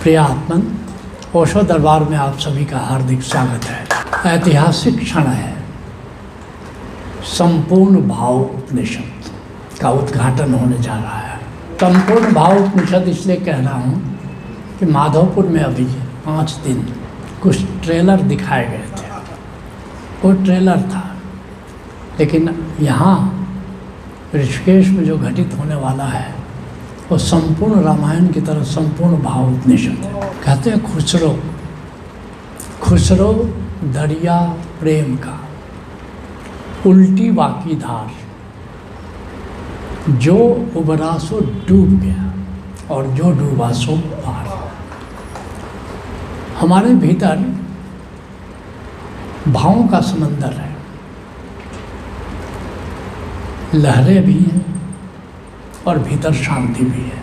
प्रिय आत्मन, ओशो दरबार में आप सभी का हार्दिक स्वागत है। ऐतिहासिक क्षण है। संपूर्ण भाव उपनिषद का उद्घाटन होने जा रहा है। संपूर्ण भाव उपनिषद इसलिए कह रहा हूँ कि माधवपुर में अभी 5 दिन कुछ ट्रेलर दिखाए गए थे। वो ट्रेलर था, लेकिन यहाँ ऋषिकेश में जो घटित होने वाला है वो संपूर्ण रामायण की तरह संपूर्ण भाव उपनिषद है। कहते हैं खुसरो दरिया प्रेम का, उल्टी बाकी धार, जो उबरा सो डूब गया और जो डूबा सो पार। हमारे भीतर भावों का समंदर है, लहरें भी हैं और भीतर शांति भी है।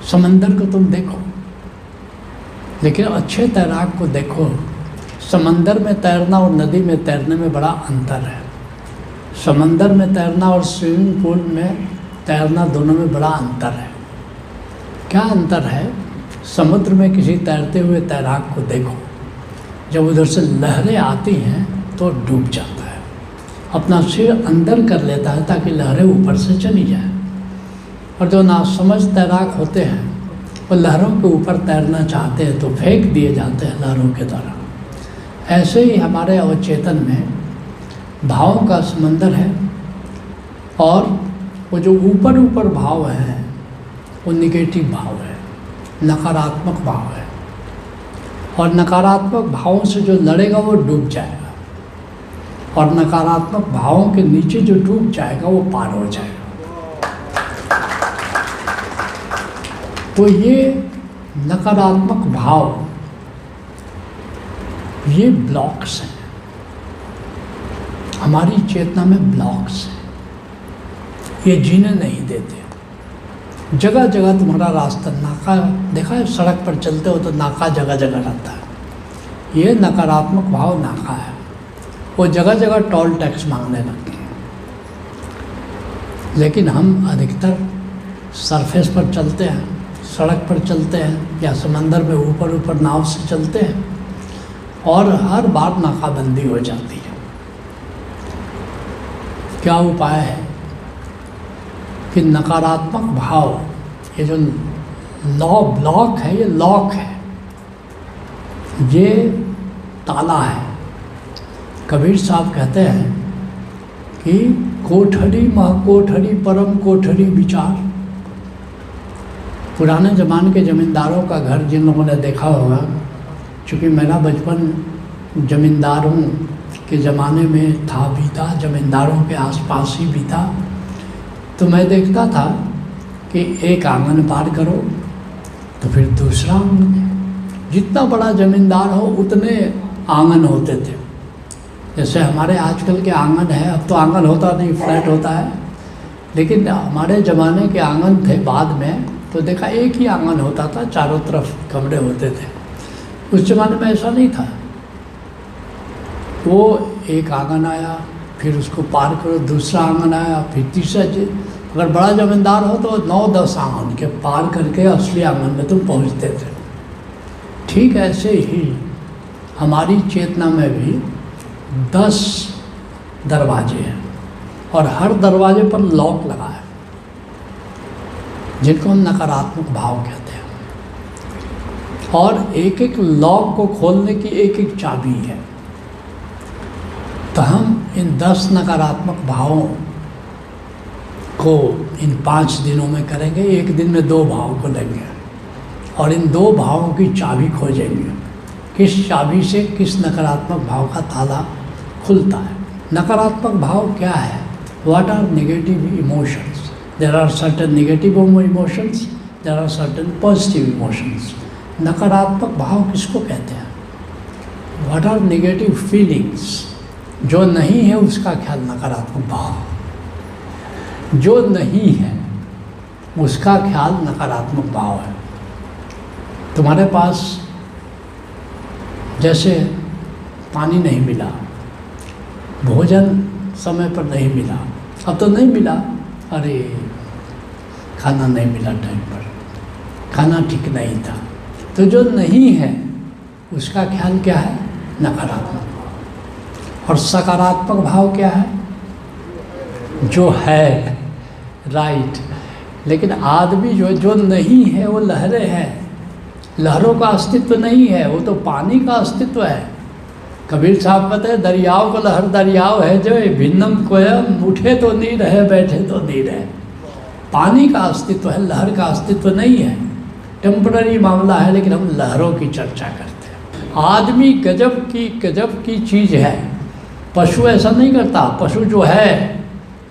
समंदर को तुम देखो, लेकिन अच्छे तैराक को देखो। समंदर में तैरना और नदी में तैरने में बड़ा अंतर है। समंदर में तैरना और स्विमिंग पूल में तैरना, दोनों में बड़ा अंतर है। क्या अंतर है? समुद्र में किसी तैरते हुए तैराक को देखो, जब उधर से लहरें आती हैं तो डूब जाता है, अपना सिर अंदर कर लेता है ताकि लहरें ऊपर से चली जाए। और जो नासमझ तैराक होते हैं वो लहरों के ऊपर तैरना चाहते हैं तो फेंक दिए जाते हैं लहरों के द्वारा। ऐसे ही हमारे अवचेतन में भावों का समंदर है, और वो जो ऊपर ऊपर भाव है वो निगेटिव भाव है, नकारात्मक भाव है। और नकारात्मक भावों से जो लड़ेगा वो डूब जाएगा, और नकारात्मक भावों के नीचे जो डूब जाएगा वो पार हो जाएगा। तो ये नकारात्मक भाव, ये ब्लॉक्स हैं, हमारी चेतना में ब्लॉक्स हैं। ये जीने नहीं देते। जगह जगह तुम्हारा रास्ता, नाका देखा है, सड़क पर चलते हो तो नाका जगह जगह रहता है। ये नकारात्मक भाव नाका है। वो जगह जगह टोल टैक्स मांगने लगते हैं। लेकिन हम अधिकतर सरफेस पर चलते हैं, सड़क पर चलते हैं, या समंदर में ऊपर ऊपर नाव से चलते हैं, और हर बार नाकाबंदी हो जाती है। क्या उपाय है कि नकारात्मक भाव, ये जो ब्लॉक है, ये लॉक है, ये ताला है। कबीर साहब कहते हैं कि कोठरी महाकोठरी परम कोठरी विचार। पुराने ज़माने के ज़मींदारों का घर जिन लोगों ने देखा होगा, चूँकि मेरा बचपन ज़मींदारों के ज़माने में था, बीता, ज़मींदारों के आसपास ही बीता, तो मैं देखता था कि एक आंगन पार करो तो फिर दूसरा आंगन। जितना बड़ा ज़मींदार हो उतने आंगन होते थे। जैसे हमारे आजकल के आंगन है, अब तो आंगन होता नहीं, फ्लैट होता है, लेकिन हमारे ज़माने के आंगन थे बाद में, तो देखा एक ही आंगन होता था, चारों तरफ कमरे होते थे। उस ज़माने में ऐसा नहीं था। वो एक आंगन आया, फिर उसको पार करो, दूसरा आंगन आया, फिर तीसरा। अगर बड़ा ज़मींदार हो तो 9-10 आंगन के पार करके असली आंगन में तुम पहुँचते थे। ठीक ऐसे ही हमारी चेतना में भी 10 दरवाजे हैं, और हर दरवाजे पर लॉक लगा है, जिनको हम नकारात्मक भाव कहते हैं। और एक एक लॉक को खोलने की एक एक चाबी है। तो हम इन 10 नकारात्मक भावों को इन 5 दिनों में करेंगे। एक दिन में 2 भाव को लेंगे और इन 2 भावों की चाबी खोजेंगे। किस चाबी से किस नकारात्मक भाव का ताला खुलता है। नकारात्मक भाव क्या है? What are negative emotions? There are certain negative emotions, there are certain positive emotions. नकारात्मक भाव किसको कहते हैं? What are negative feelings? जो नहीं है उसका ख्याल नकारात्मक भाव। जो नहीं है उसका ख्याल नकारात्मक भाव है। तुम्हारे पास जैसे पानी नहीं मिला, भोजन समय पर नहीं मिला, अब तो नहीं मिला, अरे खाना नहीं मिला टाइम पर, खाना ठीक नहीं था, तो जो नहीं है उसका ख्याल क्या है? नकारात्मक भाव। और सकारात्मक भाव क्या है? जो है, राइट। लेकिन आदमी जो नहीं है वो लहरें हैं, लहरों का अस्तित्व नहीं है, वो तो पानी का अस्तित्व है। कबीर साहब कहते हैं दरियाओं को लहर दरियाव है जो भिन्नम कोयम, उठे तो नहीं रहे बैठे तो नहीं रहे। पानी का अस्तित्व है, लहर का अस्तित्व नहीं है। टेम्पररी मामला है, लेकिन हम लहरों की चर्चा करते हैं। आदमी गजब की चीज़ है। पशु ऐसा नहीं करता, पशु जो है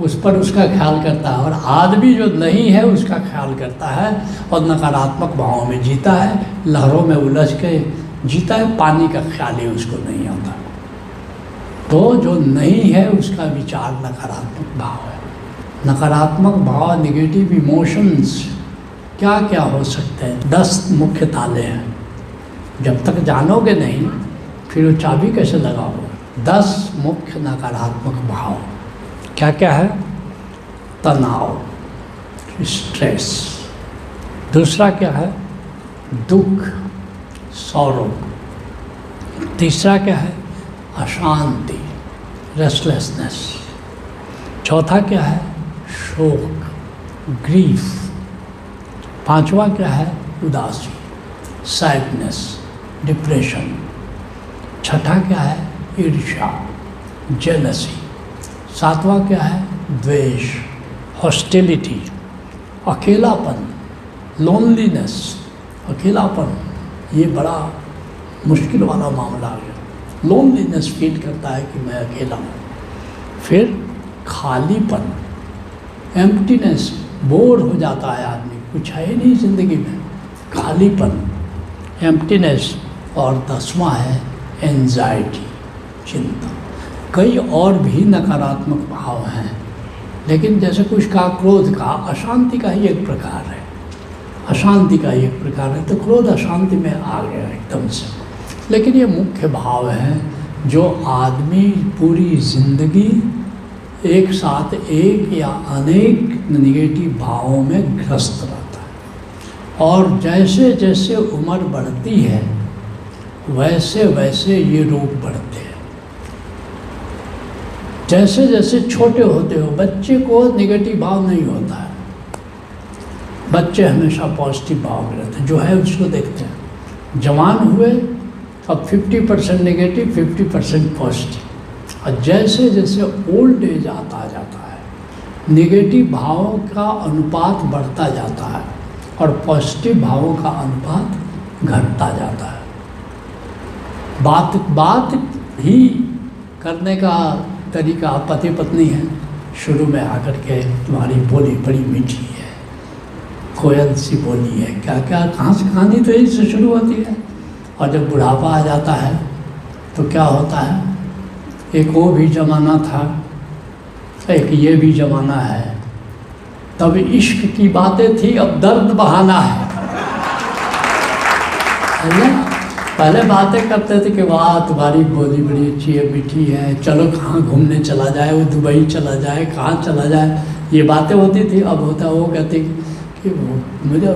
उस पर उसका ख्याल करता है, और आदमी जो नहीं है उसका ख्याल करता है और नकारात्मक भावों में जीता है, लहरों में उलझ के जीता है, पानी का ख्याल ही उसको नहीं आता। तो जो नहीं है उसका विचार नकारात्मक भाव है। नकारात्मक भाव, निगेटिव इमोशंस क्या क्या हो सकते हैं? 10 मुख्य ताले हैं। जब तक जानोगे नहीं फिर वो चाबी कैसे लगाओगे? 10 मुख्य नकारात्मक भाव क्या क्या है? तनाव, स्ट्रेस। दूसरा क्या है? दुख, सौरो। तीसरा क्या है? अशांति, रेस्टलेसनेस। चौथा क्या है? शोक, ग्रीफ। पांचवा क्या है? उदासी, सैडनेस, डिप्रेशन। छठा क्या है? ईर्ष्या, जेलसी। सातवां क्या है? द्वेष, हॉस्टिलिटी, अकेलापन, लोनलीनेस। अकेलापन ये बड़ा मुश्किल वाला मामला है। लोनलीनेस फील करता है कि मैं अकेला हूँ। फिर खालीपन, एम्प्टीनेस, बोर हो जाता है आदमी, कुछ है ही नहीं ज़िंदगी में, खालीपन, एम्प्टीनेस। और 10वां है एंजाइटी, चिंता। कई और भी नकारात्मक भाव हैं, लेकिन जैसे कुछ का क्रोध का, अशांति का ही एक प्रकार है, अशांति का ही एक प्रकार है। तो क्रोध अशांति में आ गया एकदम से। लेकिन ये मुख्य भाव हैं जो आदमी पूरी ज़िंदगी एक साथ एक या अनेक निगेटिव भावों में ग्रस्त रहता है। और जैसे जैसे उम्र बढ़ती है वैसे वैसे ये रोग बढ़ते हैं। जैसे जैसे छोटे होते हो, बच्चे को निगेटिव भाव नहीं होता है, बच्चे हमेशा पॉजिटिव भाव में रहते हैं, जो है उसको देखते हैं। जवान हुए अब 50% नेगेटिव, 50% पॉजिटिव। और जैसे जैसे ओल्ड एज आता जाता है, नेगेटिव भावों का अनुपात बढ़ता जाता है और पॉजिटिव भावों का अनुपात घटता जाता है। बात ही करने का तरीका, पति पत्नी है, शुरू में आकर के तुम्हारी बोली बड़ी मीठी है, कोयल सी बोली है, क्या क्या कहाँ से कहानी तो यही से शुरू होती है। और जब बुढ़ापा आ जाता है तो क्या होता है? एक वो भी ज़माना था, एक ये भी ज़माना है। तब इश्क की बातें थी, अब दर्द बहाना है। पहले बातें करते थे कि वाह तुम्हारी बोली बड़ी अच्छी है, मीठी है, चलो कहाँ घूमने चला जाए, वो दुबई चला जाए, कहाँ चला जाए, ये बातें होती थी। अब होता वो कहते कि वो मुझे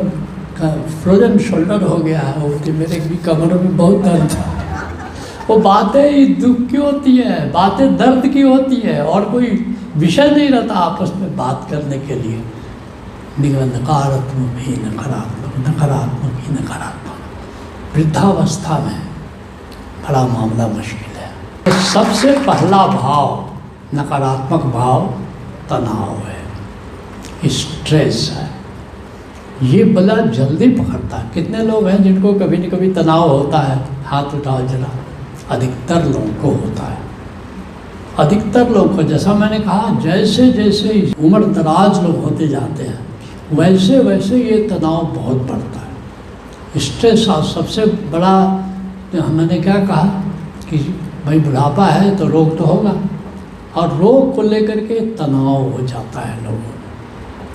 फ्रोजन शोल्डर हो गया है, वो मेरे भी कमर में बहुत दर्द है। वो बातें दुख की होती है, बातें दर्द की होती है, और कोई विषय नहीं रहता आपस में बात करने के लिए। नकारात्मक ही नकारात्मक, नकारात्मक ही नकारात्मक। वृद्धावस्था में बड़ा मामला मुश्किल है। तो सबसे पहला भाव, नकारात्मक भाव, तनाव है, स्ट्रेस है। ये बड़ा जल्दी पकड़ता है। कितने लोग हैं जिनको कभी न कभी तनाव होता है? हाथ उठाओ जरा। अधिकतर लोगों को होता है, अधिकतर लोगों को। जैसा मैंने कहा, जैसे जैसे उम्र दराज लोग होते जाते हैं वैसे वैसे ये तनाव बहुत बढ़ता है। स्ट्रेस सबसे बड़ा, मैंने क्या कहा कि भाई बुढ़ापा है तो रोग तो होगा, और रोग को लेकर के तनाव हो जाता है लोगों में।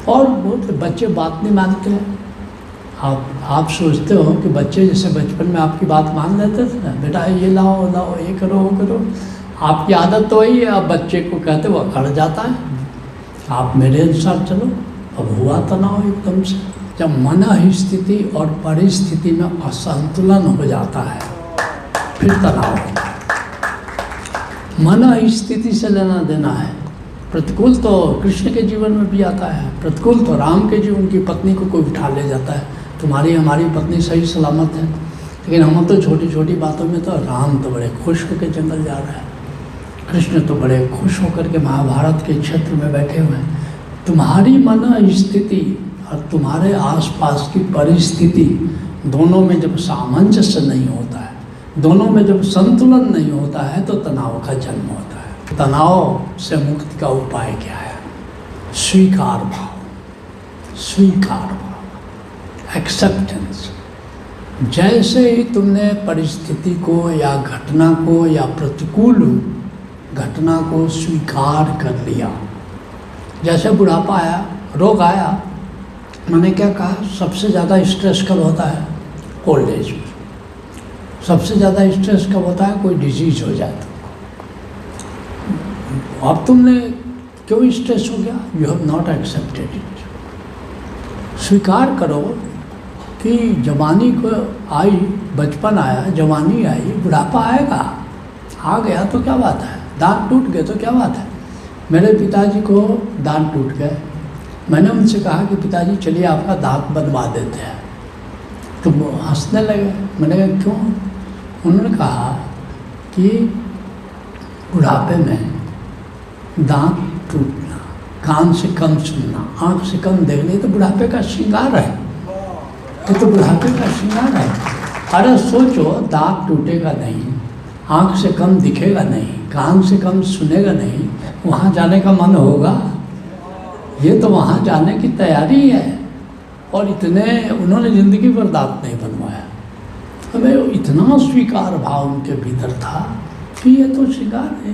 और बहुत बच्चे बात नहीं मानते हैं। आप सोचते हो कि बच्चे जैसे बचपन में आपकी बात मान लेते थे ना, बेटा ये लाओ लाओ, ये करो वो करो, आपकी आदत तो वही है। अब बच्चे को कहते वो अकड़ जाता है, आप मेरे अनुसार चलो। अब हुआ तनाव एकदम से, जब मन स्थिति और परिस्थिति में असंतुलन हो जाता है फिर तनाव होता है। मन स्थिति से लेना देना है। प्रतिकूल तो कृष्ण के जीवन में भी आता है, प्रतिकूल तो राम के जीवन की पत्नी को कोई उठा ले जाता है, तुम्हारी हमारी पत्नी सही सलामत है। लेकिन हम तो छोटी छोटी बातों में तो राम तो बड़े खुश होकर जंगल जा रहा है, कृष्ण तो बड़े खुश होकर के महाभारत के क्षेत्र में बैठे हुए हैं। तुम्हारी मन स्थिति और तुम्हारे आसपास की परिस्थिति दोनों में जब सामंजस्य नहीं होता है, दोनों में जब संतुलन नहीं होता है तो तनाव का जन्म होता है। तनाव से मुक्ति का उपाय क्या है? स्वीकार भाव, स्वीकार भाव, एक्सेप्टेंस। जैसे ही तुमने परिस्थिति को या घटना को या प्रतिकूल घटना को स्वीकार कर लिया, जैसे बुढ़ापा आया, रोग आया, मैंने क्या कहा, सबसे ज़्यादा स्ट्रेस कब होता है? ओल्ड एज में। सबसे ज़्यादा स्ट्रेस कब होता है? कोई डिजीज हो जाए तो। अब तुमने क्यों स्ट्रेस हो गया? You have not accepted it. स्वीकार करो कि जवानी को आई, बचपन आया, जवानी आई, बुढ़ापा आएगा, आ गया तो क्या बात है, दांत टूट गए तो क्या बात है। मेरे पिताजी को दांत टूट गए, मैंने उनसे कहा कि पिताजी चलिए आपका दांत बनवा देते हैं, तो वो हंसने लगे। मैंने कहा क्यों? उन्होंने कहा कि बुढ़ापे में दांत टूटना, कान से कम सुनना, आँख से कम देखना तो बुढ़ापे का श्रृंगार है, ये तो बुढ़ापे का श्रृंगार है। अरे सोचो, दांत टूटेगा नहीं, आँख से कम दिखेगा नहीं, कान से कम सुनेगा नहीं, वहाँ जाने का मन होगा? ये तो वहाँ जाने की तैयारी है। और इतने उन्होंने ज़िंदगी भर दांत नहीं बनवाया। हमें इतना स्वीकार भाव उनके भीतर था कि ये तो श्रृंगार है,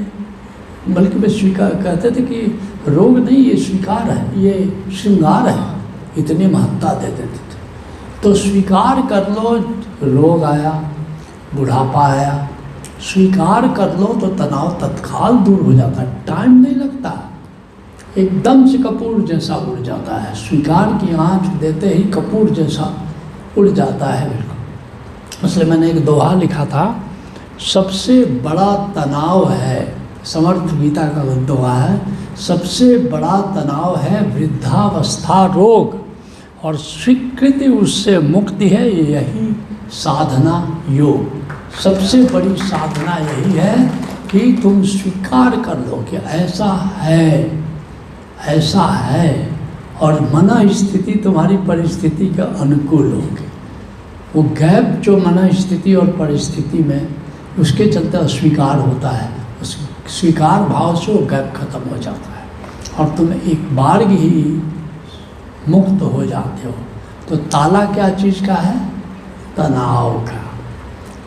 बल्कि वे स्वीकार कहते थे कि रोग नहीं, ये स्वीकार है, ये श्रृंगार है, इतनी महत्ता दे देते थे। तो स्वीकार कर लो, रोग आया, बुढ़ापा आया, स्वीकार कर लो तो तनाव तत्काल दूर हो जाता है, टाइम नहीं लगता, एकदम से कपूर जैसा उड़ जाता है। स्वीकार की आँच देते ही कपूर जैसा उड़ जाता है बिल्कुल। इसलिए मैंने एक दोहा लिखा था, सबसे बड़ा तनाव है, समर्थ गीता का दोहा है, सबसे बड़ा तनाव है वृद्धावस्था रोग, और स्वीकृति उससे मुक्ति है, यही साधना योग। सबसे बड़ी साधना यही है कि तुम स्वीकार कर लो कि ऐसा है, ऐसा है, और मन स्थिति तुम्हारी परिस्थिति के अनुकूल होगी। वो गैप जो मन स्थिति और परिस्थिति में, उसके चलते अस्वीकार होता है, उस स्वीकार भाव से वो गैप खत्म हो जाता है और तुम एक बार ही मुक्त हो जाते हो। तो ताला क्या चीज़ का है? तनाव का।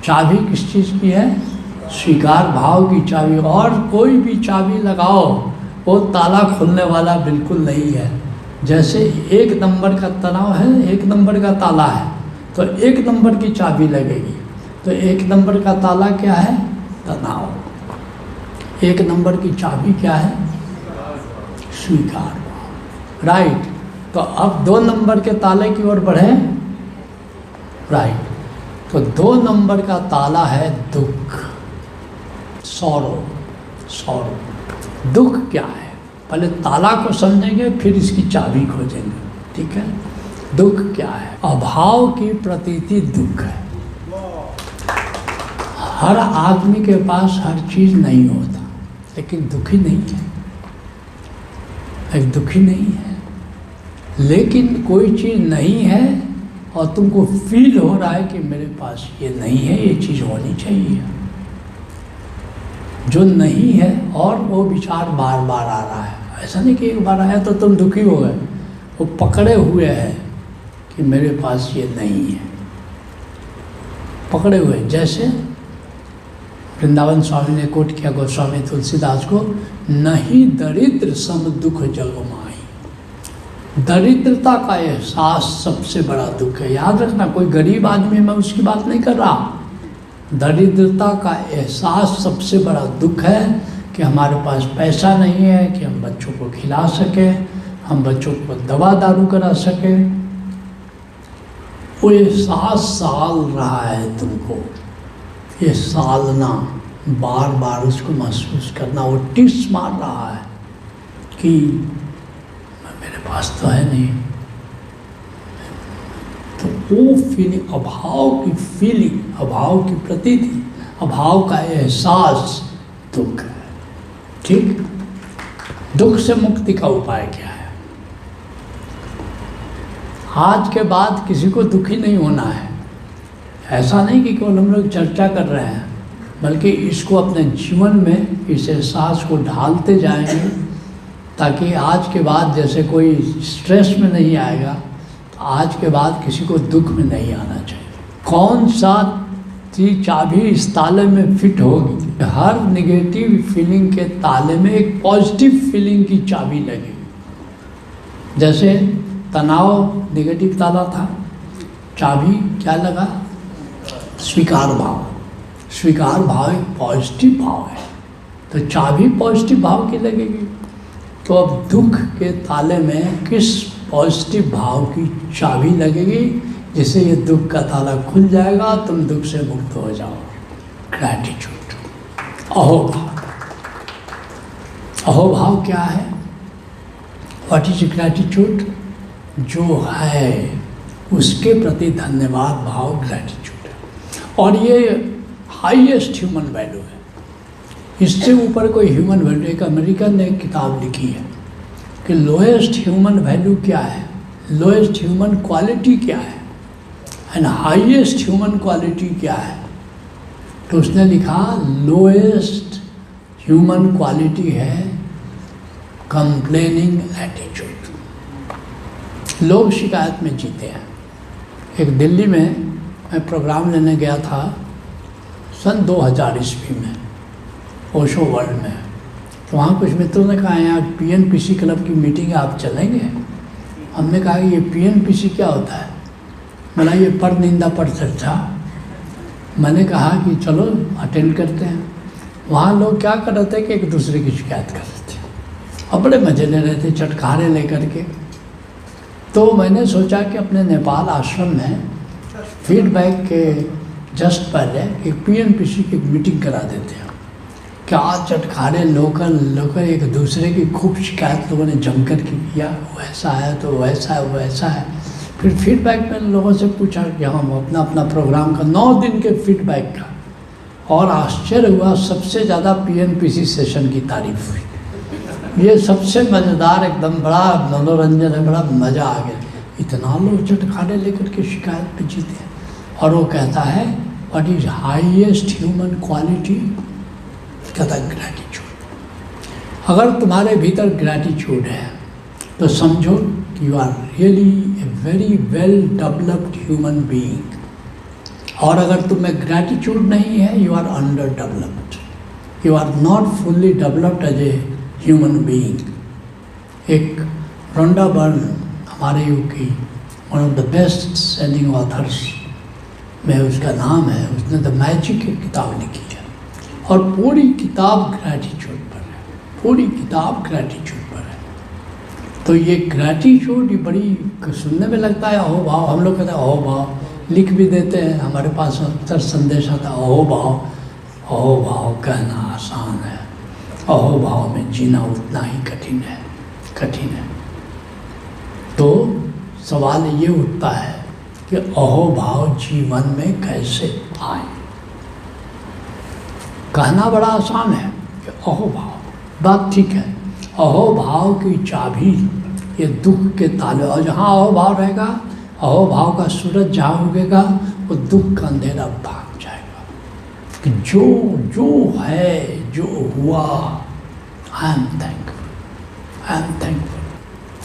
चाबी किस चीज़ की है? स्वीकार भाव की चाबी। और कोई भी चाबी लगाओ वो ताला खुलने वाला बिल्कुल नहीं है। जैसे एक नंबर का तनाव है, एक नंबर का ताला है, तो एक नंबर की चाबी लगेगी। तो एक नंबर का ताला क्या है? तनाव। एक नंबर की चाबी क्या है? स्वीकार। राइट। तो अब 2 नंबर के ताले की ओर बढ़े। राइट। तो 2 नंबर का ताला है दुख, सौरो। सौरो दुख क्या है? पहले ताला को समझेंगे, फिर इसकी चाबी खोजेंगे। ठीक है। दुख क्या है? अभाव की प्रतीति दुख है। हर आदमी के पास हर चीज़ नहीं होता, लेकिन दुखी नहीं है। एक दुखी नहीं है, लेकिन कोई चीज़ नहीं है और तुमको फील हो रहा है कि मेरे पास ये नहीं है, ये चीज़ होनी चाहिए। जो नहीं है और वो विचार बार बार आ रहा है। ऐसा नहीं कि एक बार आया तो तुम दुखी हो गए, वो पकड़े हुए हैं कि मेरे पास ये नहीं है, पकड़े हुए। जैसे वृंदावन स्वामी ने कोट किया गोस्वामी तुलसीदास को, नहीं दरिद्र सम दुख जग माई। दरिद्रता का एहसास सबसे बड़ा दुख है। याद रखना, कोई गरीब आदमी, मैं उसकी बात नहीं कर रहा। दरिद्रता का एहसास सबसे बड़ा दुख है कि हमारे पास पैसा नहीं है कि हम बच्चों को खिला सकें, हम बच्चों को दवा दारू करा सकें। वो एहसास साल रहा है तुमको, ये सालना, बार बार उसको महसूस करना, वो टिस मार रहा है कि मेरे पास तो है नहीं। तो वो फीलिंग, अभाव की फीलिंग, अभाव की प्रतीति, अभाव का एहसास दुख है। ठीक, दुख से मुक्ति का उपाय क्या है? आज के बाद किसी को दुखी नहीं होना है। ऐसा नहीं कि केवल हम लोग चर्चा कर रहे हैं, बल्कि इसको अपने जीवन में इस एहसास को ढालते जाएंगे, ताकि आज के बाद जैसे कोई स्ट्रेस में नहीं आएगा, तो आज के बाद किसी को दुख में नहीं आना चाहिए। कौन सा चाबी इस ताले में फिट होगी? हर निगेटिव फीलिंग के ताले में एक पॉजिटिव फीलिंग की चाबी लगेगी। जैसे तनाव निगेटिव ताला था, चाबी क्या लगा? स्वीकार भाव। स्वीकार भाव एक पॉजिटिव भाव है, तो चाबी पॉजिटिव भाव की लगेगी। तो अब दुख के ताले में किस पॉजिटिव भाव की चाबी लगेगी, जिससे ये दुख का ताला खुल जाएगा, तुम दुख से मुक्त हो जाओगे? ग्रैटिट्यूड, अहोभाव। अहोभाव क्या है? What is gratitude? जो है उसके प्रति धन्यवाद भाव ग्रैटिट्यूड है। और ये हाईएस्ट ह्यूमन वैल्यू है, इससे ऊपर कोई ह्यूमन वैल्यू। एक अमेरिकन ने एक किताब लिखी है कि लोएस्ट ह्यूमन वैल्यू क्या है, लोएस्ट ह्यूमन क्वालिटी क्या है, एंड हाईएस्ट ह्यूमन क्वालिटी क्या है। तो उसने लिखा लोएस्ट ह्यूमन क्वालिटी है कंप्लेनिंग एटीट्यूड। लोग शिकायत में जीते हैं। एक दिल्ली में मैं प्रोग्राम लेने गया था सन 2000 ईस्वी में, ओशो वर्ल्ड में। तो वहाँ कुछ मित्रों ने कहा यहाँ पीएनपीसी क्लब की मीटिंग है, आप चलेंगे? हमने कहा कि ये पीएनपीसी क्या होता है? बोला ये पर निंदा पर चर्चा। मैंने कहा कि चलो अटेंड करते हैं। वहाँ लोग क्या कर रहे थे कि एक दूसरे की शिकायत कर रहे थे और बड़े मजे ले रहे थे, चटखारे लेकर के। तो मैंने सोचा कि अपने नेपाल आश्रम में फीडबैक के जस्ट पहले एक पीएनपीसी की मीटिंग करा देते हैं। क्या चटखारे लोकल एक दूसरे की खूब शिकायत लोगों ने जमकर की किया, वैसा है तो वैसा है वैसा है। फिर फीडबैक में लोगों से पूछा कि हम अपना अपना प्रोग्राम का 9 दिन के फीडबैक का, और आश्चर्य हुआ सबसे ज़्यादा पीएनपीसी सेशन की तारीफ हुई। ये सबसे मज़ेदार, एकदम बड़ा मनोरंजन है, बड़ा मज़ा आ गया। इतना लोग चटखारे लेकर के शिकायत पे जीते हैं। और वो कहता है what is highest human quality? कहता है ग्रैटिट्यूड। अगर तुम्हारे भीतर ग्रैटिट्यूड है तो समझो कि you are really a very well developed human being. और अगर तुम्हें ग्रैटिट्यूड नहीं है, you are under developed, you are not fully developed as a human being. एक रोंडा बर्न, हमारे युग की one of the best selling authors में उसका नाम है, उसने द मैजिक की किताब लिखी है और पूरी किताब ग्रैटिट्यूड पर है, पूरी किताब ग्रैटिट्यूड पर है। तो ये ग्रैटिट्यूड ये बड़ी सुनने में लगता है अहोभाव। हम लोग कहते हैं अहोभाव, लिख भी देते हैं, हमारे पास अक्सर संदेश आता है अहोभाव। अहोभाव कहना आसान है, अहोभाव में जीना उतना ही कठिन है, कठिन है। तो सवाल ये उठता है कि अहोभाव जीवन में कैसे आए? कहना बड़ा आसान है कि अहोभाव, बात ठीक है। अहोभाव की चाबी ये दुख के ताले, और जहाँ अहोभाव रहेगा, अहोभाव का सूरज जहाँ उगेगा, वो दुख का अंधेरा भाग जाएगा। कि जो जो है, जो हुआ, I am thankful, I am thankful.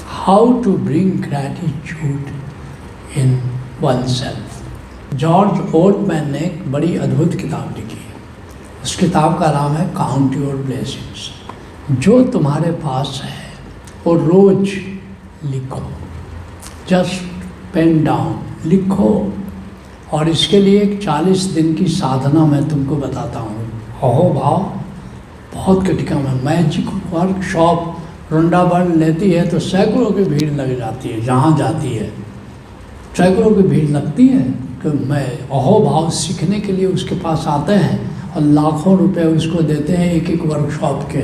How to bring gratitude in oneself. George Ottman ने एक बड़ी अद्भुत किताब लिखी है। उस किताब का नाम है काउंट योर ब्लेसिंग्स। जो तुम्हारे पास है वो रोज लिखो, जस्ट पेन डाउन, लिखो। और इसके लिए एक 40 दिन की साधना मैं तुमको बताता हूँ। अहोभाव बहुत कठिन है। मैजिक वर्कशॉप रोंडा बर्न लेती है तो सैकड़ों की भीड़ लग जाती है, जहाँ जाती है सैकड़ों की भीड़ लगती है कि मैं अहोभाव सीखने के लिए उसके पास आते हैं और लाखों रुपए उसको देते हैं एक एक वर्कशॉप के।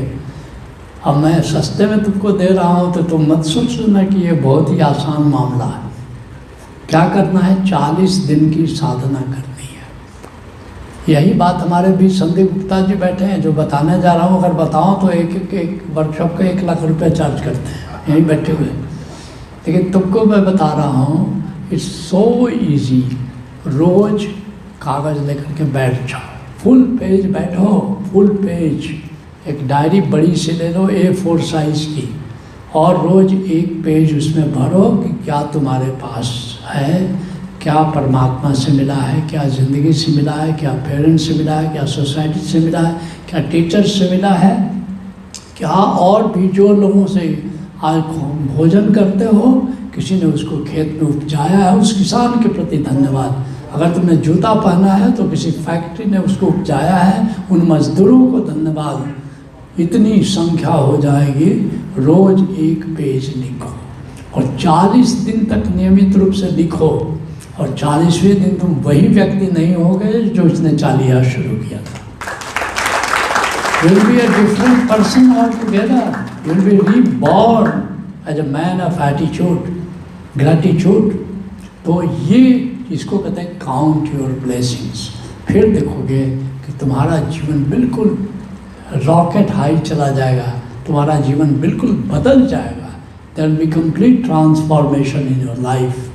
अब मैं सस्ते में तुमको दे रहा हूँ तो तुम मत सोचना कि ये बहुत ही आसान मामला है। क्या करना है? 40 दिन की साधना करनी है। यही बात हमारे बीच संदीप गुप्ता जी बैठे हैं, जो बताने जा रहा हूँ। अगर बताओ तो एक वर्कशॉप का 1 लाख रुपए चार्ज करते हैं, यहीं बैठे हुए। लेकिन तुमको मैं बता रहा हूँ, इट्स सो ईजी। रोज कागज़ लेकर के बैठ जाओ, फुल पेज बैठो, फुल पेज। एक डायरी बड़ी सी ले लो A4 साइज़ की, और रोज़ एक पेज उसमें भरो कि क्या तुम्हारे पास है, क्या परमात्मा से मिला है, क्या ज़िंदगी से मिला है, क्या पेरेंट्स से मिला है, क्या सोसाइटी से मिला है, क्या टीचर्स से मिला है, क्या और भी जो लोगों से आज भोजन करते हो, किसी ने उसको खेत में उपजाया है, उस किसान के प्रति धन्यवाद। अगर तुमने जूता पहना है तो किसी फैक्ट्री ने उसको उपजाया है, उन मजदूरों को धन्यवाद। इतनी संख्या हो जाएगी। रोज एक पेज लिखो और 40 दिन तक नियमित रूप से लिखो, और 40वें दिन तुम वही व्यक्ति नहीं होगे जो उसने चालिया शुरू किया था। You'll be a different person altogether. You'll be reborn as a man of attitude, gratitude. तो ये इसको कहते हैं काउंट योर ब्लेसिंग्स। फिर देखोगे कि तुम्हारा जीवन बिल्कुल रॉकेट हाई चला जाएगा, तुम्हारा जीवन बिल्कुल बदल जाएगा। There will be complete transformation in your life.